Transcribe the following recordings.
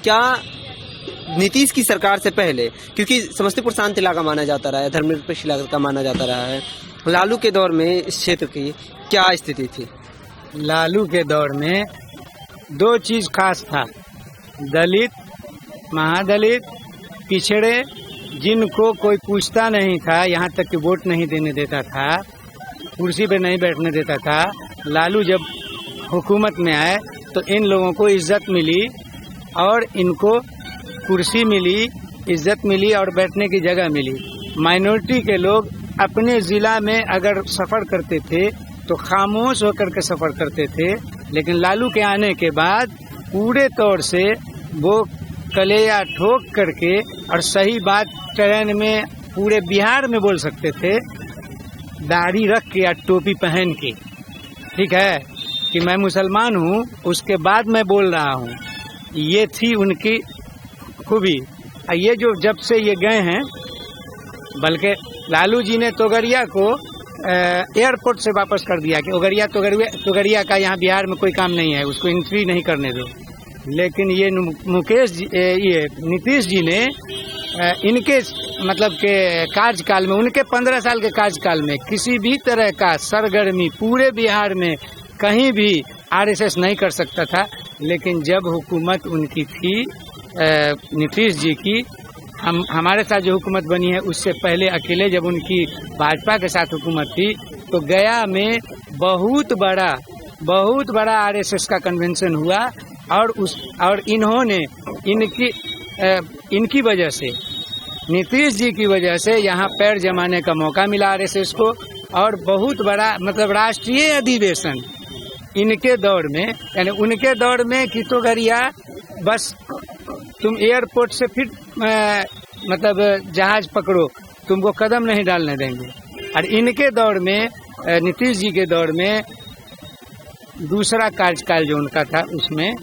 क्या नीतीश की सरकार से पहले, क्योंकि समस्तीपुर शांत इलाका माना जाता रहा है, धर्मनिरपेक्ष इलाका माना जाता रहा है, लालू के दौर में इस क्षेत्र की क्या स्थिति थी? लालू के दौर में दो चीज खास था, दलित, महादलित, पिछड़े, जिनको कोई पूछता नहीं था, यहाँ तक कि वोट नहीं देने देता था, कुर्सी पे नहीं बैठने देता था। लालू जब हुकूमत में आए तो इन लोगों को इज्जत मिली और इनको कुर्सी मिली, इज्जत मिली और बैठने की जगह मिली। माइनॉरिटी के लोग अपने जिला में अगर सफर करते थे तो खामोश होकर के सफर करते थे, लेकिन लालू के आने के बाद पूरे तौर से वो कलेजा ठोक करके और सही बात ट्रेन में पूरे बिहार में बोल सकते थे, दाढ़ी रख के या टोपी पहन के, ठीक है, कि मैं मुसलमान हूँ, उसके बाद मैं बोल रहा हूँ। ये थी उनकी खूबी। ये जो जब से ये गए हैं, बल्कि लालू जी ने तोगरिया को एयरपोर्ट से वापस कर दिया कि तोगरिया का यहाँ बिहार में कोई काम नहीं है, उसको एंट्री नहीं करने दो। लेकिन ये ये नीतीश जी ने इनके मतलब के कार्यकाल में, उनके 15 साल के कार्यकाल में किसी भी तरह का सरगर्मी पूरे बिहार में कहीं भी आरएसएस नहीं कर सकता था। लेकिन जब हुकूमत उनकी थी नीतीश जी की, हमारे साथ जो हुकूमत बनी है उससे पहले अकेले जब उनकी भाजपा के साथ हुकूमत थी, तो गया में बहुत बड़ा आरएसएस का कन्वेंशन हुआ और इन्होंने इनकी वजह से, नीतीश जी की वजह से यहाँ पैर जमाने का मौका मिला आरएसएस को। और बहुत बड़ा मतलब राष्ट्रीय अधिवेशन इनके दौर में, यानी उनके दौर में कि तोगरिया बस तुम एयरपोर्ट से फिर मतलब जहाज पकड़ो, तुमको कदम नहीं डालने देंगे। और इनके दौर में, नीतीश जी के दौर में दूसरा कार्यकाल जो उनका था, उसमें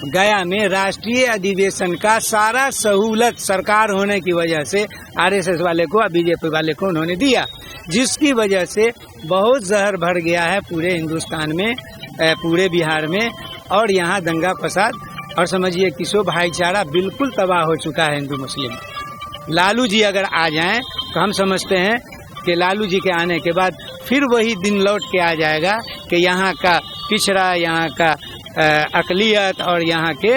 गया में राष्ट्रीय अधिवेशन का सारा सहूलत सरकार होने की वजह से आरएसएस वाले को, बीजेपी वाले को उन्होंने दिया, जिसकी वजह से बहुत जहर भर गया है पूरे हिंदुस्तान में, पूरे बिहार में। और यहाँ दंगा फसाद और समझिए किसो भाईचारा बिल्कुल तबाह हो चुका है हिंदू मुस्लिम। लालू जी अगर आ जाएं तो हम समझते हैं कि लालू जी के आने के बाद फिर वही दिन लौट के आ जाएगा कि यहाँ का पिछड़ा, यहाँ का अकलियत और यहाँ के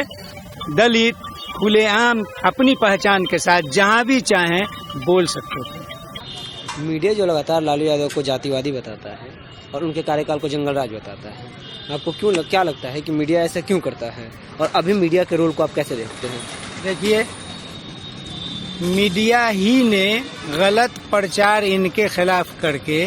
दलित खुलेआम अपनी पहचान के साथ जहाँ भी चाहें बोल सकते थे। मीडिया जो लगातार लालू यादव को जातिवादी बताता है और उनके कार्यकाल को जंगल राज बताता है, आपको क्या लगता है कि मीडिया ऐसा क्यों करता है, और अभी मीडिया के रोल को आप कैसे देखते हैं? देखिए, मीडिया ही ने गलत प्रचार इनके खिलाफ करके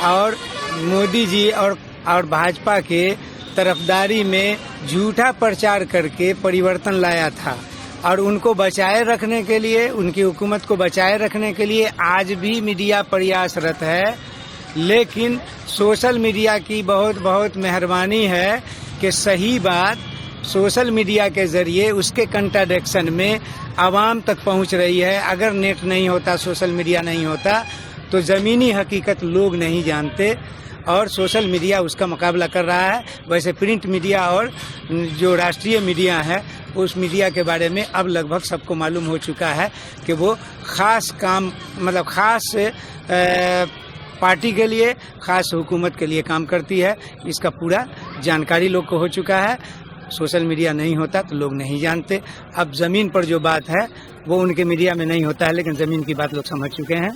और मोदी जी और भाजपा के तरफदारी में झूठा प्रचार करके परिवर्तन लाया था। और उनको बचाए रखने के लिए, उनकी हुकूमत को बचाए रखने के लिए आज भी मीडिया प्रयासरत है। लेकिन सोशल मीडिया की बहुत मेहरबानी है कि सही बात सोशल मीडिया के जरिए उसके कंट्राडिक्शन में आवाम तक पहुंच रही है। अगर नेट नहीं होता, सोशल मीडिया नहीं होता, तो ज़मीनी हकीकत लोग नहीं जानते और सोशल मीडिया उसका मुकाबला कर रहा है। वैसे प्रिंट मीडिया और जो राष्ट्रीय मीडिया है, उस मीडिया के बारे में अब लगभग सबको मालूम हो चुका है कि वो खास काम, मतलब खास पार्टी के लिए, खास हुकूमत के लिए काम करती है। इसका पूरा जानकारी लोग को हो चुका है। सोशल मीडिया नहीं होता तो लोग नहीं जानते। अब ज़मीन पर जो बात है वो उनके मीडिया में नहीं होता है, लेकिन ज़मीन की बात लोग समझ चुके हैं।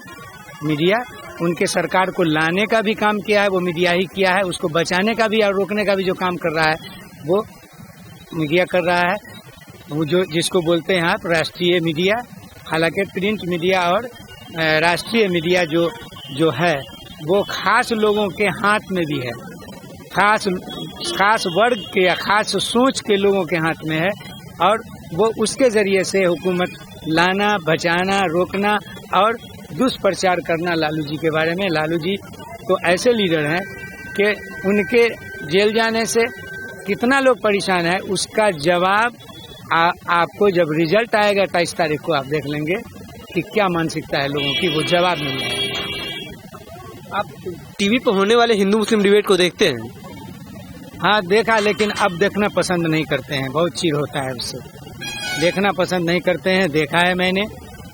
मीडिया उनके सरकार को लाने का भी काम किया है, वो मीडिया ही किया है। उसको बचाने का भी और रोकने का भी जो काम कर रहा है वो मीडिया कर रहा है। वो जो जिसको बोलते हैं आप राष्ट्रीय मीडिया, हालांकि प्रिंट मीडिया और राष्ट्रीय मीडिया जो है वो खास लोगों के हाथ में भी है, खास वर्ग के या खास सोच के लोगों के हाथ में है। और वो उसके ज़रिए से हुकूमत लाना, बचाना, रोकना और दुष्प्रचार करना लालू जी के बारे में। लालू जी तो ऐसे लीडर हैं कि उनके जेल जाने से कितना लोग परेशान है, उसका जवाब आपको जब रिजल्ट आएगा 23 तारीख को आप देख लेंगे कि क्या मानसिकता है लोगों की, वो जवाब मिल जाएगा। आप टीवी पर होने वाले हिंदू मुस्लिम डिबेट को देखते हैं? हाँ देखा, लेकिन अब देखना पसंद नहीं करते हैं, बहुत चिढ़ होता है उससे। देखना पसंद नहीं करते हैं। देखा है मैंने,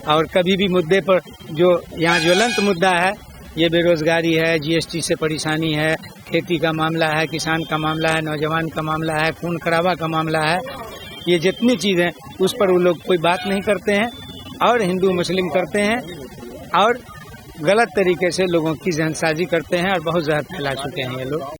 और कभी भी मुद्दे पर जो यहाँ ज्वलंत मुद्दा है, ये बेरोजगारी है, जीएसटी से परेशानी है, खेती का मामला है, किसान का मामला है, नौजवान का मामला है, खून खराबा का मामला है, ये जितनी चीज़ें उस पर वो लोग कोई बात नहीं करते हैं और हिंदू मुस्लिम करते हैं और गलत तरीके से लोगों की जहनसाजी करते हैं और बहुत ज़्यादा फैला चुके हैं ये लोग।